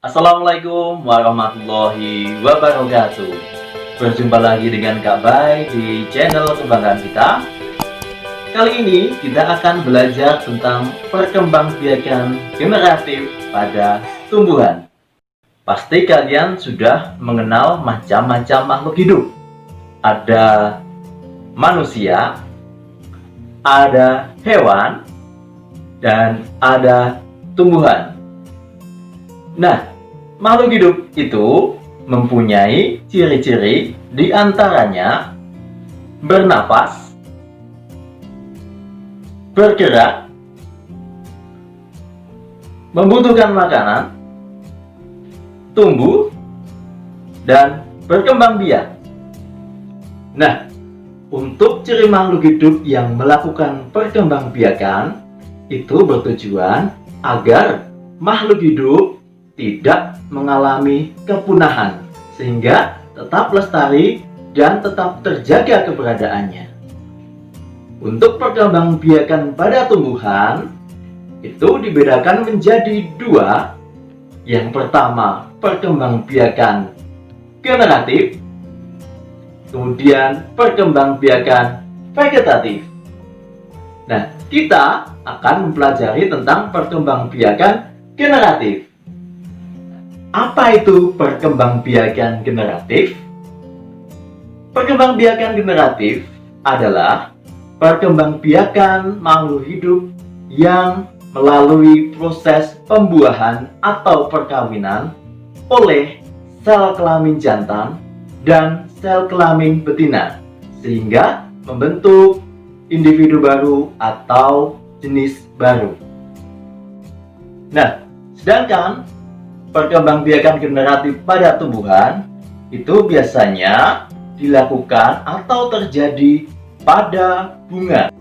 Assalamualaikum warahmatullahi wabarakatuh. Berjumpa lagi dengan Kak Bay di channel kebanggaan kita. Kali ini kita akan belajar tentang perkembangbiakan generatif pada tumbuhan. Pasti kalian sudah mengenal macam-macam makhluk hidup. Ada manusia, ada hewan, dan ada tumbuhan. Nah, makhluk hidup itu mempunyai ciri-ciri di antaranya bernapas, bergerak, membutuhkan makanan, tumbuh, dan berkembang biak. Nah, untuk ciri makhluk hidup yang melakukan perkembangbiakan itu bertujuan agar makhluk hidup tidak mengalami kepunahan sehingga tetap lestari dan tetap terjaga keberadaannya. Untuk perkembangbiakan pada tumbuhan itu dibedakan menjadi dua. Yang pertama, perkembangbiakan generatif, kemudian perkembangbiakan vegetatif. Nah, kita akan mempelajari tentang perkembangbiakan generatif. Apa itu perkembangbiakan generatif? Perkembangbiakan generatif adalah perkembangbiakan makhluk hidup yang melalui proses pembuahan atau perkawinan oleh sel kelamin jantan dan sel kelamin betina sehingga membentuk individu baru atau jenis baru. Nah, sedangkan perkembangbiakan generatif pada tumbuhan itu biasanya dilakukan atau terjadi pada bunga.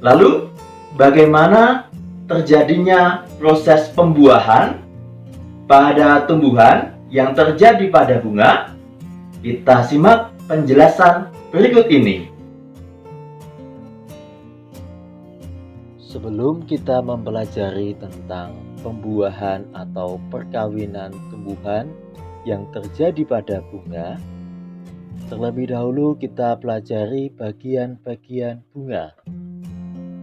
Lalu, bagaimana terjadinya proses pembuahan pada tumbuhan yang terjadi pada bunga? Kita simak penjelasan berikut ini. Sebelum kita mempelajari tentang pembuahan atau perkawinan tumbuhan yang terjadi pada bunga, terlebih dahulu kita pelajari bagian-bagian bunga.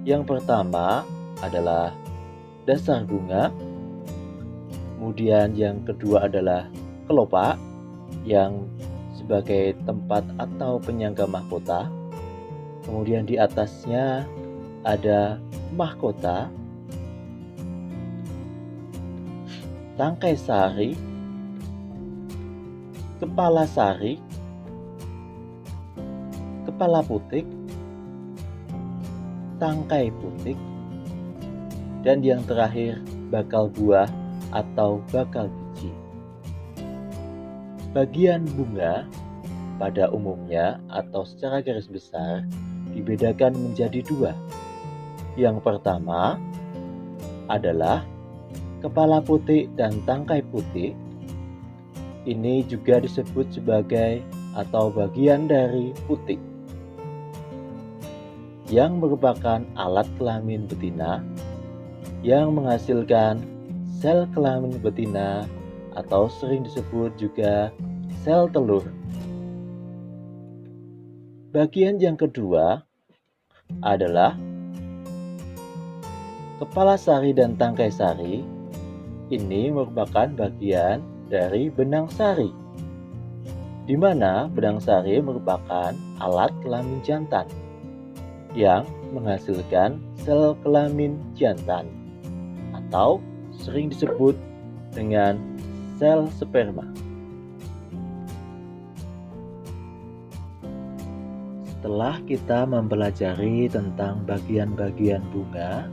Yang pertama adalah dasar bunga, kemudian yang kedua adalah kelopak yang sebagai tempat atau penyangga mahkota, kemudian di atasnya ada mahkota, tangkai sari, kepala sari, kepala putik, tangkai putik, dan yang terakhir bakal buah atau bakal biji. Bagian bunga pada umumnya atau secara garis besar dibedakan menjadi dua. Yang pertama adalah kepala putik dan tangkai putik. Ini juga disebut sebagai atau bagian dari putik, yang merupakan alat kelamin betina yang menghasilkan sel kelamin betina atau sering disebut juga sel telur. Bagian yang kedua adalah kepala sari dan tangkai sari. Ini merupakan bagian dari benang sari, di mana benang sari merupakan alat kelamin jantan yang menghasilkan sel kelamin jantan atau sering disebut dengan sel sperma. Setelah kita mempelajari tentang bagian-bagian bunga,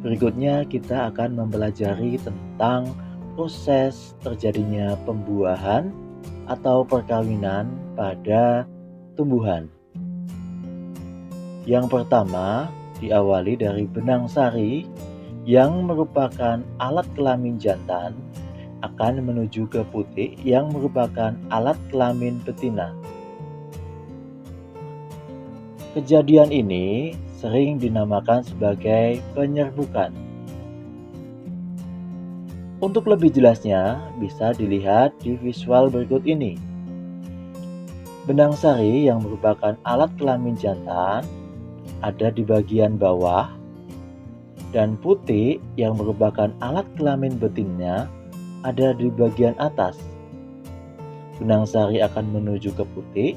berikutnya kita akan mempelajari tentang proses terjadinya pembuahan atau perkawinan pada tumbuhan. Yang pertama diawali dari benang sari yang merupakan alat kelamin jantan akan menuju ke putik yang merupakan alat kelamin betina. Kejadian ini sering dinamakan sebagai penyerbukan. Untuk lebih jelasnya, bisa dilihat di visual berikut ini. Benang sari yang merupakan alat kelamin jantan ada di bagian bawah, dan putik yang merupakan alat kelamin betina ada di bagian atas. Benang sari akan menuju ke putik,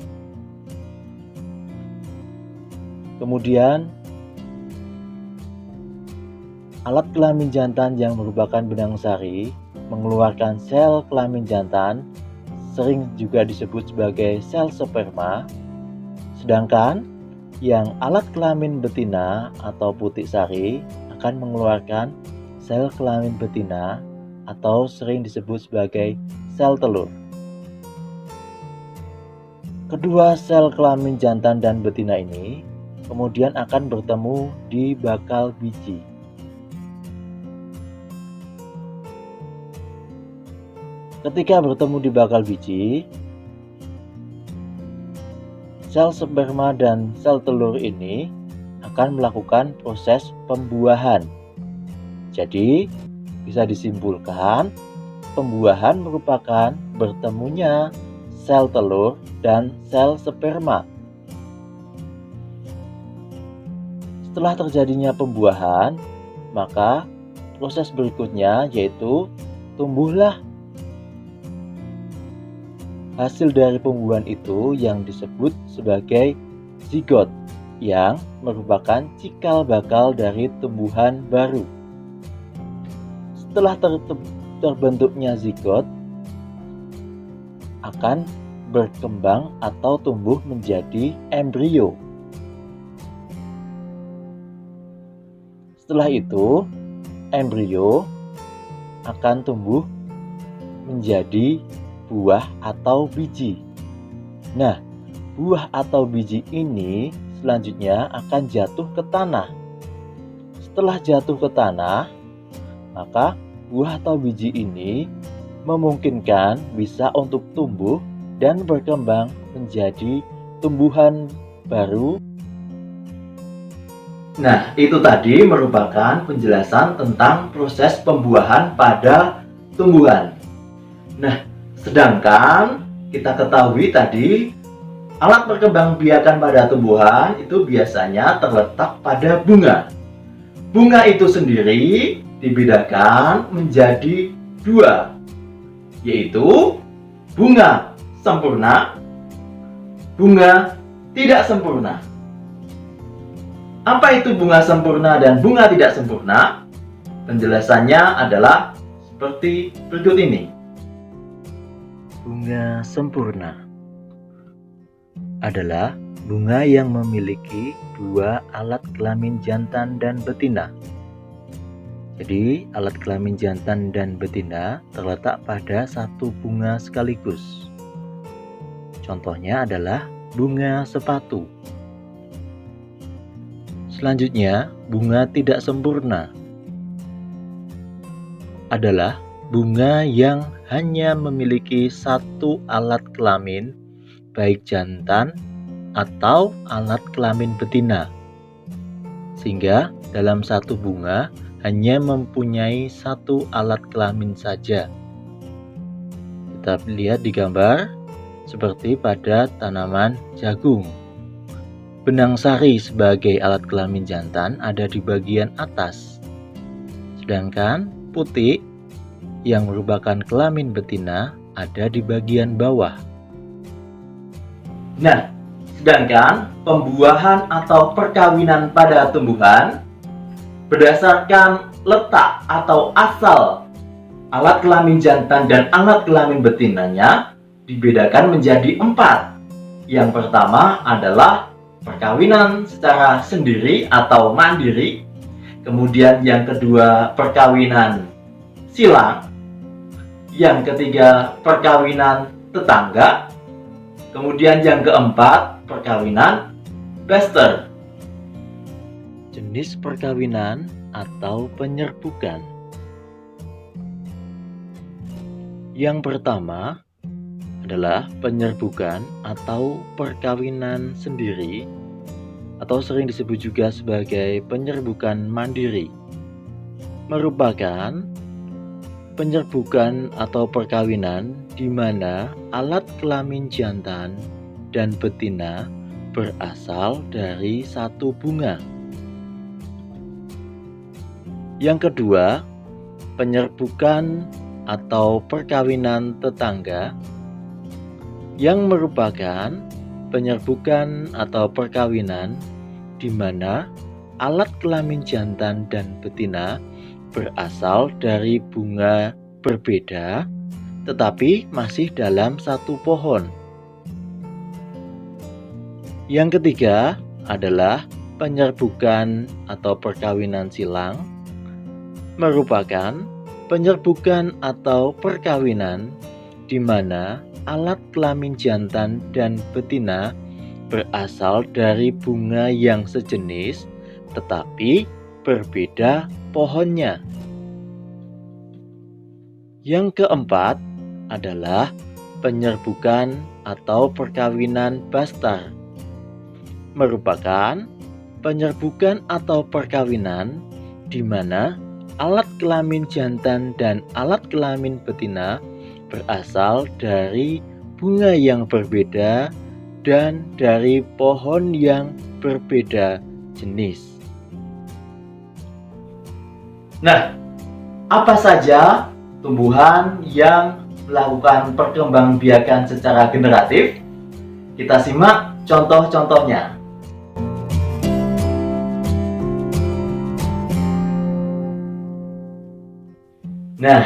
kemudian alat kelamin jantan yang merupakan benang sari mengeluarkan sel kelamin jantan, sering juga disebut sebagai sel sperma, sedangkan yang alat kelamin betina atau putik sari akan mengeluarkan sel kelamin betina atau sering disebut sebagai sel telur. Kedua sel kelamin jantan dan betina ini kemudian akan bertemu di bakal biji. Ketika bertemu di bakal biji, sel sperma dan sel telur ini akan melakukan proses pembuahan. Jadi, bisa disimpulkan, pembuahan merupakan bertemunya sel telur dan sel sperma. Setelah terjadinya pembuahan, maka proses berikutnya yaitu tumbuhlah. Hasil dari pembuahan itu yang disebut sebagai zigot, yang merupakan cikal bakal dari tumbuhan baru. Setelah terbentuknya zigot, akan berkembang atau tumbuh menjadi embrio. Setelah itu, embrio akan tumbuh menjadi buah atau biji. Nah, buah atau biji ini selanjutnya akan jatuh ke tanah. Setelah jatuh ke tanah, maka buah atau biji ini memungkinkan bisa untuk tumbuh dan berkembang menjadi tumbuhan baru. Nah, itu tadi merupakan penjelasan tentang proses pembuahan pada tumbuhan. Nah, sedangkan kita ketahui tadi alat perkembangbiakan pada tumbuhan itu biasanya terletak pada bunga. Bunga itu sendiri dibedakan menjadi dua, yaitu bunga sempurna, bunga tidak sempurna. Apa itu bunga sempurna dan bunga tidak sempurna? Penjelasannya adalah seperti berikut ini. Bunga sempurna adalah bunga yang memiliki dua alat kelamin jantan dan betina. Jadi, alat kelamin jantan dan betina terletak pada satu bunga sekaligus. Contohnya adalah bunga sepatu. Selanjutnya, bunga tidak sempurna adalah bunga yang hanya memiliki satu alat kelamin, baik jantan atau alat kelamin betina, sehingga dalam satu bunga hanya mempunyai satu alat kelamin saja. Kita lihat di gambar seperti pada tanaman jagung. Benang sari sebagai alat kelamin jantan ada di bagian atas, sedangkan putik yang merupakan kelamin betina ada di bagian bawah. Nah, sedangkan pembuahan atau perkawinan pada tumbuhan berdasarkan letak atau asal alat kelamin jantan dan alat kelamin betinanya dibedakan menjadi 4. Yang pertama adalah perkawinan secara sendiri atau mandiri. Kemudian yang kedua perkawinan silang. Yang ketiga perkawinan tetangga. Kemudian yang keempat perkawinan bester. Jenis perkawinan atau penyerbukan. Yang pertama adalah penyerbukan atau perkawinan sendiri atau sering disebut juga sebagai penyerbukan mandiri, merupakan penyerbukan atau perkawinan di mana alat kelamin jantan dan betina berasal dari satu bunga. Yang kedua, penyerbukan atau perkawinan tetangga, yang merupakan penyerbukan atau perkawinan di mana alat kelamin jantan dan betina berasal dari bunga berbeda tetapi masih dalam satu pohon. Yang ketiga adalah penyerbukan atau perkawinan silang, merupakan penyerbukan atau perkawinan di mana alat kelamin jantan dan betina berasal dari bunga yang sejenis tetapi berbeda pohonnya. Yang keempat adalah penyerbukan atau perkawinan bastar, merupakan penyerbukan atau perkawinan di mana alat kelamin jantan dan alat kelamin betina berasal dari bunga yang berbeda dan dari pohon yang berbeda jenis. Nah, apa saja tumbuhan yang melakukan perkembangbiakan secara generatif? Kita simak contoh-contohnya. Nah,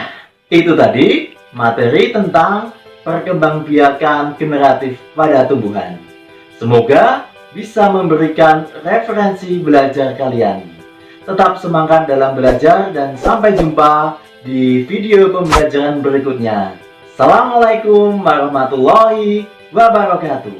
itu tadi materi tentang perkembangbiakan generatif pada tumbuhan. Semoga bisa memberikan referensi belajar kalian. Tetap semangat dalam belajar dan sampai jumpa di video pembelajaran berikutnya. Assalamualaikum warahmatullahi wabarakatuh.